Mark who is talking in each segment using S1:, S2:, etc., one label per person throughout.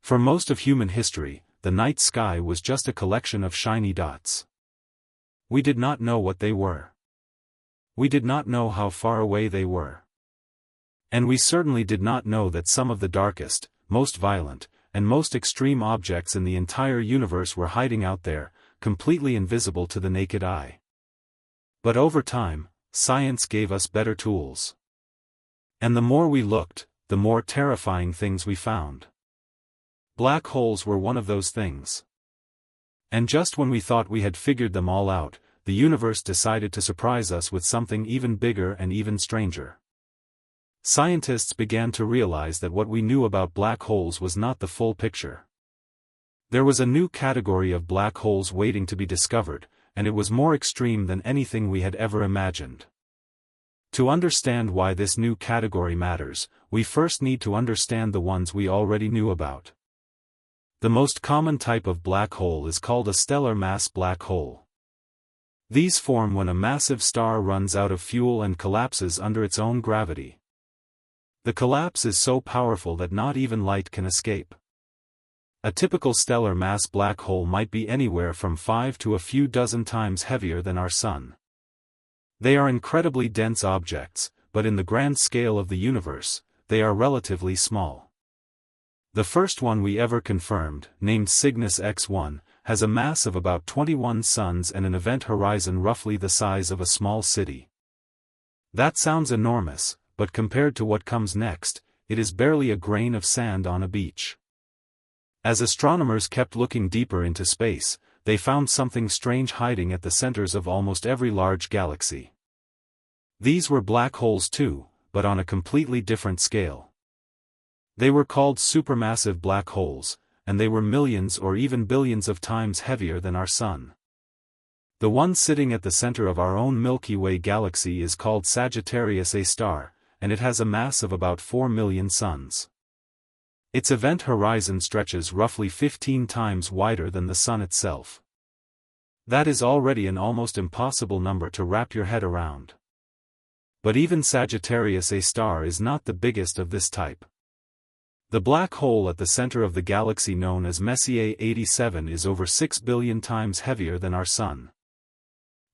S1: For most of human history, the night sky was just a collection of shiny dots. We did not know what they were. We did not know how far away they were. And we certainly did not know that some of the darkest, most violent, and most extreme objects in the entire universe were hiding out there, completely invisible to the naked eye. But over time, science gave us better tools. And the more we looked, the more terrifying things we found. Black holes were one of those things. And just when we thought we had figured them all out, the universe decided to surprise us with something even bigger and even stranger. Scientists began to realize that what we knew about black holes was not the full picture. There was a new category of black holes waiting to be discovered, and it was more extreme than anything we had ever imagined. To understand why this new category matters, we first need to understand the ones we already knew about. The most common type of black hole is called a stellar mass black hole. These form when a massive star runs out of fuel and collapses under its own gravity. The collapse is so powerful that not even light can escape. A typical stellar mass black hole might be anywhere from 5 to a few dozen times heavier than our Sun. They are incredibly dense objects, but in the grand scale of the universe, they are relatively small. The first one we ever confirmed, named Cygnus X1, has a mass of about 21 suns and an event horizon roughly the size of a small city. That sounds enormous, but compared to what comes next, it is barely a grain of sand on a beach. As astronomers kept looking deeper into space, they found something strange hiding at the centers of almost every large galaxy. These were black holes too, but on a completely different scale. They were called supermassive black holes, and they were millions or even billions of times heavier than our Sun. The one sitting at the center of our own Milky Way galaxy is called Sagittarius A star, and it has a mass of about 4 million suns. Its event horizon stretches roughly 15 times wider than the Sun itself. That is already an almost impossible number to wrap your head around. But even Sagittarius A star is not the biggest of this type. The black hole at the center of the galaxy known as Messier 87 is over 6 billion times heavier than our Sun.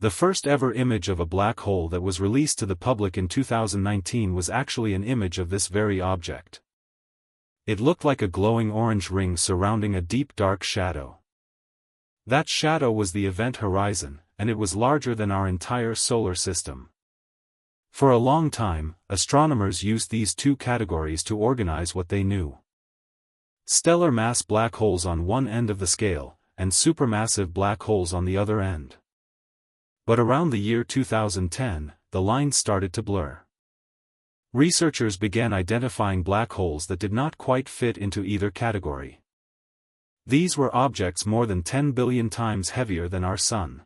S1: The first ever image of a black hole that was released to the public in 2019 was actually an image of this very object. It looked like a glowing orange ring surrounding a deep dark shadow. That shadow was the event horizon, and it was larger than our entire solar system. For a long time, astronomers used these two categories to organize what they knew. Stellar mass black holes on one end of the scale, and supermassive black holes on the other end. But around the year 2010, the lines started to blur. Researchers began identifying black holes that did not quite fit into either category. These were objects more than 10 billion times heavier than our Sun.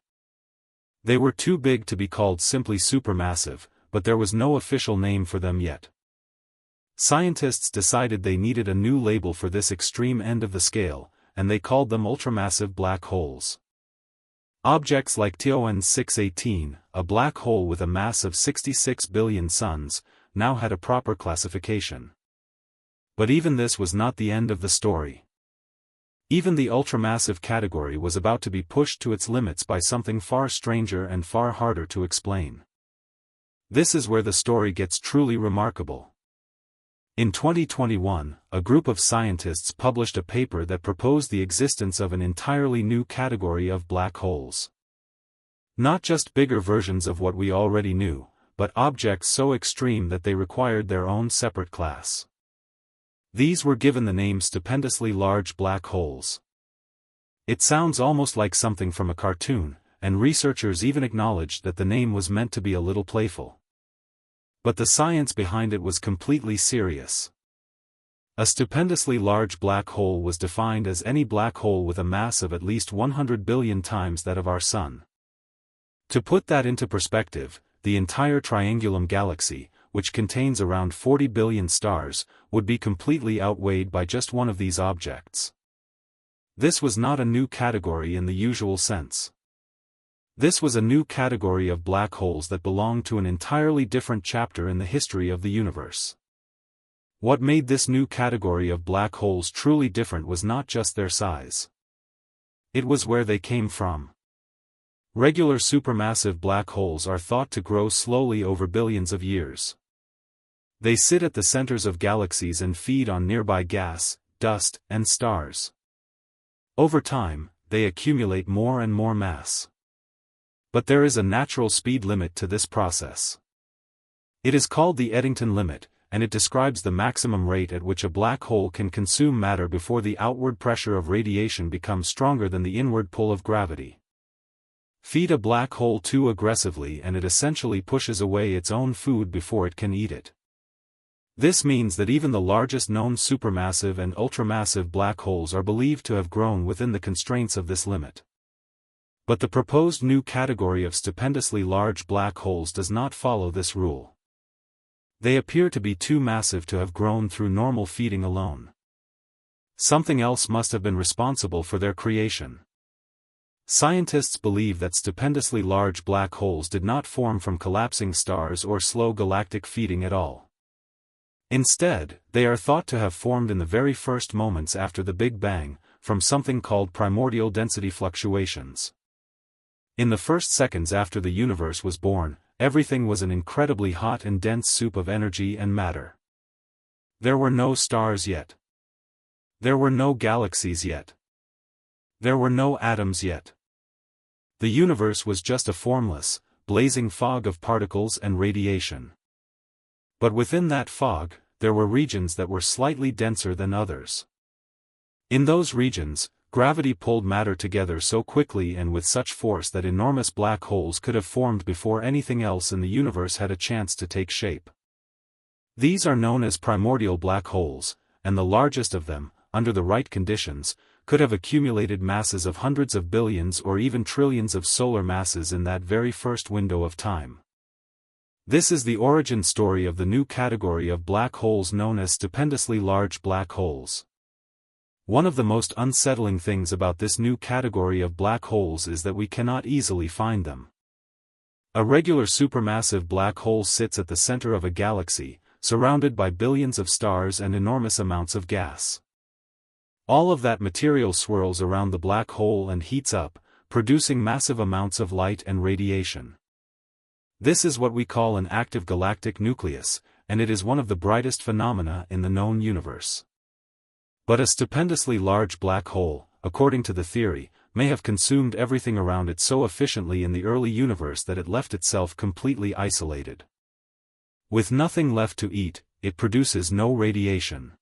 S1: They were too big to be called simply supermassive, but there was no official name for them yet. Scientists decided they needed a new label for this extreme end of the scale, and they called them ultramassive black holes. Objects like TON 618, a black hole with a mass of 66 billion suns, now had a proper classification. But even this was not the end of the story. Even the ultramassive category was about to be pushed to its limits by something far stranger and far harder to explain. This is where the story gets truly remarkable. In 2021, a group of scientists published a paper that proposed the existence of an entirely new category of black holes. Not just bigger versions of what we already knew, but objects so extreme that they required their own separate class. These were given the name stupendously large black holes. It sounds almost like something from a cartoon, and researchers even acknowledged that the name was meant to be a little playful. But the science behind it was completely serious. A stupendously large black hole was defined as any black hole with a mass of at least 100 billion times that of our Sun. To put that into perspective, the entire Triangulum galaxy, which contains around 40 billion stars, would be completely outweighed by just one of these objects. This was not a new category in the usual sense. This was a new category of black holes that belonged to an entirely different chapter in the history of the universe. What made this new category of black holes truly different was not just their size. It was where they came from. Regular supermassive black holes are thought to grow slowly over billions of years. They sit at the centers of galaxies and feed on nearby gas, dust, and stars. Over time, they accumulate more and more mass. But there is a natural speed limit to this process. It is called the Eddington limit, and it describes the maximum rate at which a black hole can consume matter before the outward pressure of radiation becomes stronger than the inward pull of gravity. Feed a black hole too aggressively and it essentially pushes away its own food before it can eat it. This means that even the largest known supermassive and ultramassive black holes are believed to have grown within the constraints of this limit. But the proposed new category of stupendously large black holes does not follow this rule. They appear to be too massive to have grown through normal feeding alone. Something else must have been responsible for their creation. Scientists believe that stupendously large black holes did not form from collapsing stars or slow galactic feeding at all. Instead, they are thought to have formed in the very first moments after the Big Bang, from something called primordial density fluctuations. In the first seconds after the universe was born, everything was an incredibly hot and dense soup of energy and matter. There were no stars yet. There were no galaxies yet. There were no atoms yet. The universe was just a formless, blazing fog of particles and radiation. But within that fog, there were regions that were slightly denser than others. In those regions, gravity pulled matter together so quickly and with such force that enormous black holes could have formed before anything else in the universe had a chance to take shape. These are known as primordial black holes, and the largest of them, under the right conditions, could have accumulated masses of hundreds of billions or even trillions of solar masses in that very first window of time. This is the origin story of the new category of black holes known as stupendously large black holes. One of the most unsettling things about this new category of black holes is that we cannot easily find them. A regular supermassive black hole sits at the center of a galaxy, surrounded by billions of stars and enormous amounts of gas. All of that material swirls around the black hole and heats up, producing massive amounts of light and radiation. This is what we call an active galactic nucleus, and it is one of the brightest phenomena in the known universe. But a stupendously large black hole, according to the theory, may have consumed everything around it so efficiently in the early universe that it left itself completely isolated. With nothing left to eat, it produces no radiation.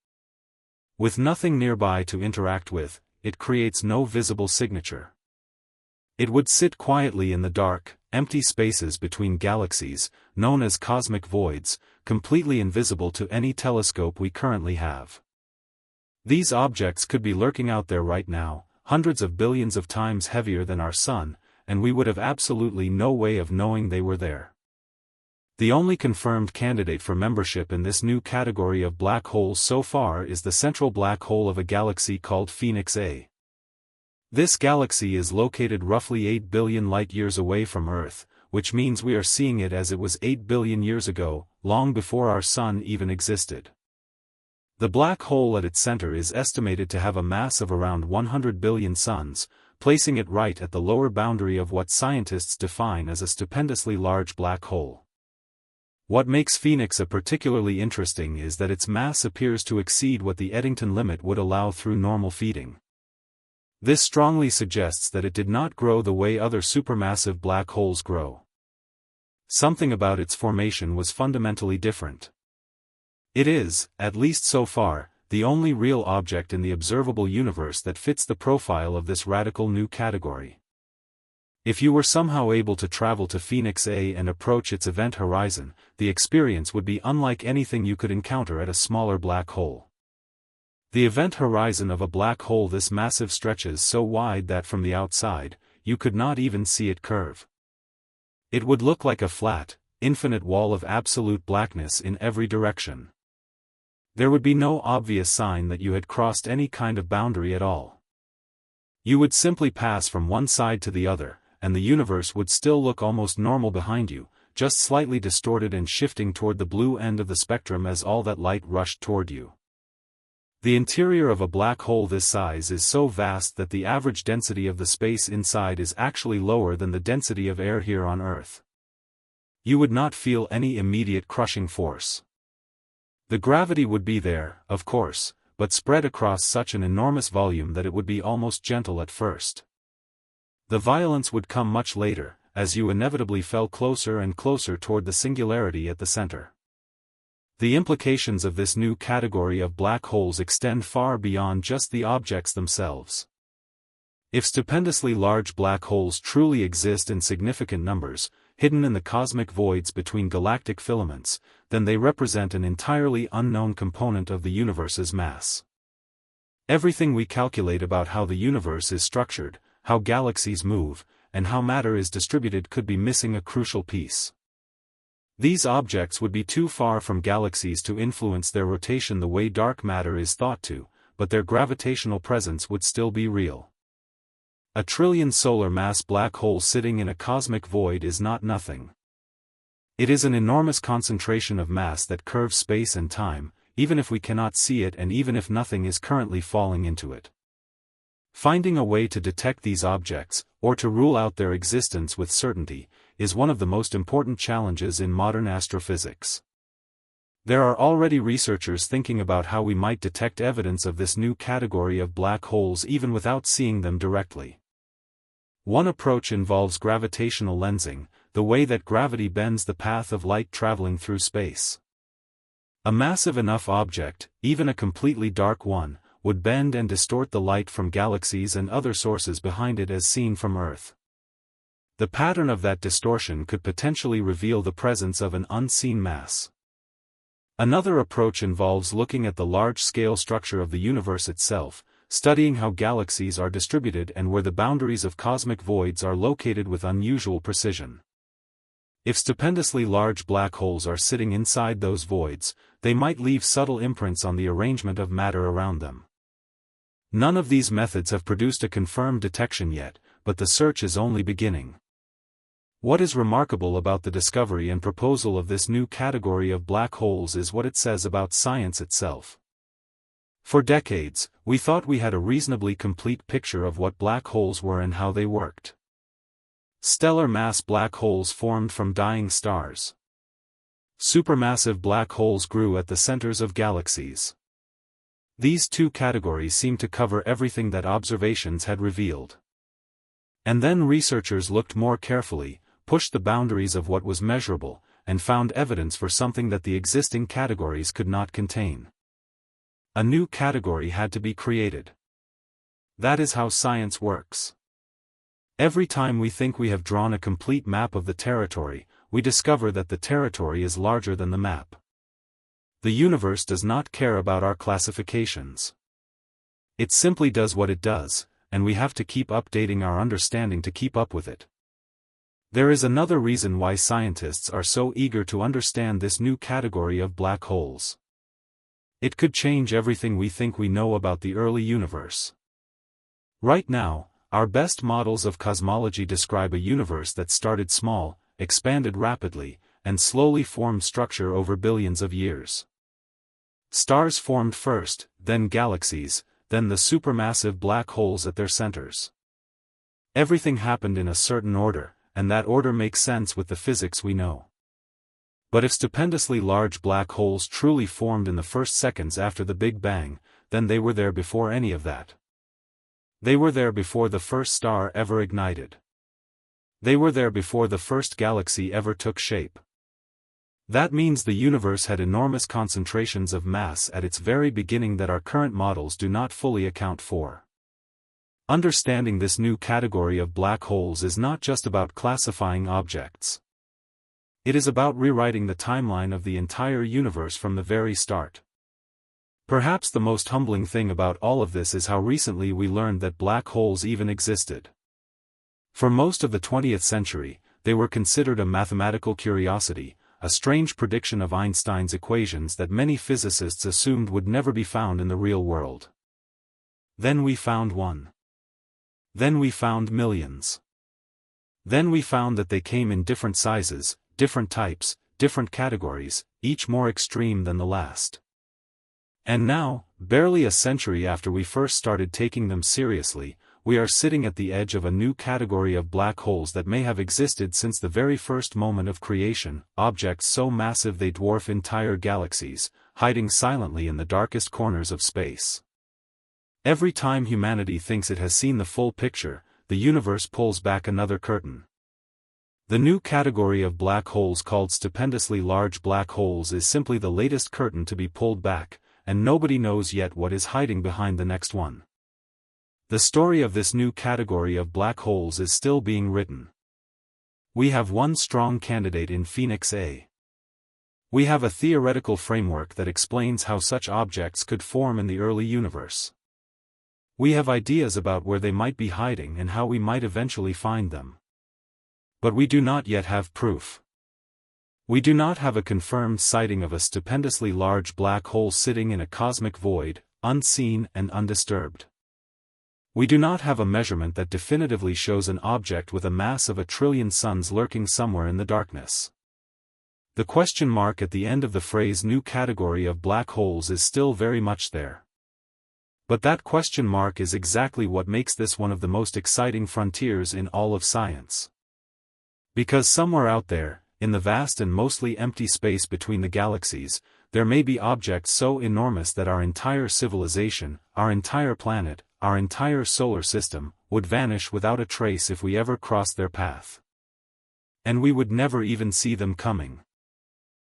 S1: With nothing nearby to interact with, it creates no visible signature. It would sit quietly in the dark, empty spaces between galaxies, known as cosmic voids, completely invisible to any telescope we currently have. These objects could be lurking out there right now, hundreds of billions of times heavier than our Sun, and we would have absolutely no way of knowing they were there. The only confirmed candidate for membership in this new category of black holes so far is the central black hole of a galaxy called Phoenix A. This galaxy is located roughly 8 billion light-years away from Earth, which means we are seeing it as it was 8 billion years ago, long before our Sun even existed. The black hole at its center is estimated to have a mass of around 100 billion suns, placing it right at the lower boundary of what scientists define as a stupendously large black hole. What makes Phoenix A particularly interesting is that its mass appears to exceed what the Eddington limit would allow through normal feeding. This strongly suggests that it did not grow the way other supermassive black holes grow. Something about its formation was fundamentally different. It is, at least so far, the only real object in the observable universe that fits the profile of this radical new category. If you were somehow able to travel to Phoenix A and approach its event horizon, the experience would be unlike anything you could encounter at a smaller black hole. The event horizon of a black hole this massive stretches so wide that from the outside, you could not even see it curve. It would look like a flat, infinite wall of absolute blackness in every direction. There would be no obvious sign that you had crossed any kind of boundary at all. You would simply pass from one side to the other, and the universe would still look almost normal behind you, just slightly distorted and shifting toward the blue end of the spectrum as all that light rushed toward you. The interior of a black hole this size is so vast that the average density of the space inside is actually lower than the density of air here on Earth. You would not feel any immediate crushing force. The gravity would be there, of course, but spread across such an enormous volume that it would be almost gentle at first. The violence would come much later, as you inevitably fell closer and closer toward the singularity at the center. The implications of this new category of black holes extend far beyond just the objects themselves. If stupendously large black holes truly exist in significant numbers, hidden in the cosmic voids between galactic filaments, then they represent an entirely unknown component of the universe's mass. Everything we calculate about how the universe is structured, how galaxies move, and how matter is distributed could be missing a crucial piece. These objects would be too far from galaxies to influence their rotation the way dark matter is thought to, but their gravitational presence would still be real. A trillion solar mass black hole sitting in a cosmic void is not nothing. It is an enormous concentration of mass that curves space and time, even if we cannot see it and even if nothing is currently falling into it. Finding a way to detect these objects, or to rule out their existence with certainty, is one of the most important challenges in modern astrophysics. There are already researchers thinking about how we might detect evidence of this new category of black holes even without seeing them directly. One approach involves gravitational lensing, the way that gravity bends the path of light traveling through space. A massive enough object, even a completely dark one, would bend and distort the light from galaxies and other sources behind it as seen from Earth. The pattern of that distortion could potentially reveal the presence of an unseen mass. Another approach involves looking at the large-scale structure of the universe itself, studying how galaxies are distributed and where the boundaries of cosmic voids are located with unusual precision. If stupendously large black holes are sitting inside those voids, they might leave subtle imprints on the arrangement of matter around them. None of these methods have produced a confirmed detection yet, but the search is only beginning. What is remarkable about the discovery and proposal of this new category of black holes is what it says about science itself. For decades, we thought we had a reasonably complete picture of what black holes were and how they worked. Stellar mass black holes formed from dying stars. Supermassive black holes grew at the centers of galaxies. These two categories seem to cover everything that observations had revealed. And then researchers looked more carefully, pushed the boundaries of what was measurable, and found evidence for something that the existing categories could not contain. A new category had to be created. That is how science works. Every time we think we have drawn a complete map of the territory, we discover that the territory is larger than the map. The universe does not care about our classifications. It simply does what it does, and we have to keep updating our understanding to keep up with it. There is another reason why scientists are so eager to understand this new category of black holes. It could change everything we think we know about the early universe. Right now, our best models of cosmology describe a universe that started small, expanded rapidly, and slowly formed structure over billions of years. Stars formed first, then galaxies, then the supermassive black holes at their centers. Everything happened in a certain order, and that order makes sense with the physics we know. But if stupendously large black holes truly formed in the first seconds after the Big Bang, then they were there before any of that. They were there before the first star ever ignited. They were there before the first galaxy ever took shape. That means the universe had enormous concentrations of mass at its very beginning that our current models do not fully account for. Understanding this new category of black holes is not just about classifying objects. It is about rewriting the timeline of the entire universe from the very start. Perhaps the most humbling thing about all of this is how recently we learned that black holes even existed. For most of the 20th century, they were considered a mathematical curiosity, a strange prediction of Einstein's equations that many physicists assumed would never be found in the real world. Then we found one. Then we found millions. Then we found that they came in different sizes, different types, different categories, each more extreme than the last. And now, barely a century after we first started taking them seriously, we are sitting at the edge of a new category of black holes that may have existed since the very first moment of creation, objects so massive they dwarf entire galaxies, hiding silently in the darkest corners of space. Every time humanity thinks it has seen the full picture, the universe pulls back another curtain. The new category of black holes called stupendously large black holes is simply the latest curtain to be pulled back, and nobody knows yet what is hiding behind the next one. The story of this new category of black holes is still being written. We have one strong candidate in Phoenix A. We have a theoretical framework that explains how such objects could form in the early universe. We have ideas about where they might be hiding and how we might eventually find them. But we do not yet have proof. We do not have a confirmed sighting of a stupendously large black hole sitting in a cosmic void, unseen and undisturbed. We do not have a measurement that definitively shows an object with a mass of 1 trillion suns lurking somewhere in the darkness. The question mark at the end of the phrase new category of black holes is still very much there. But that question mark is exactly what makes this one of the most exciting frontiers in all of science. Because somewhere out there, in the vast and mostly empty space between the galaxies, there may be objects so enormous that our entire civilization, our entire planet, our entire solar system, would vanish without a trace if we ever crossed their path. And we would never even see them coming.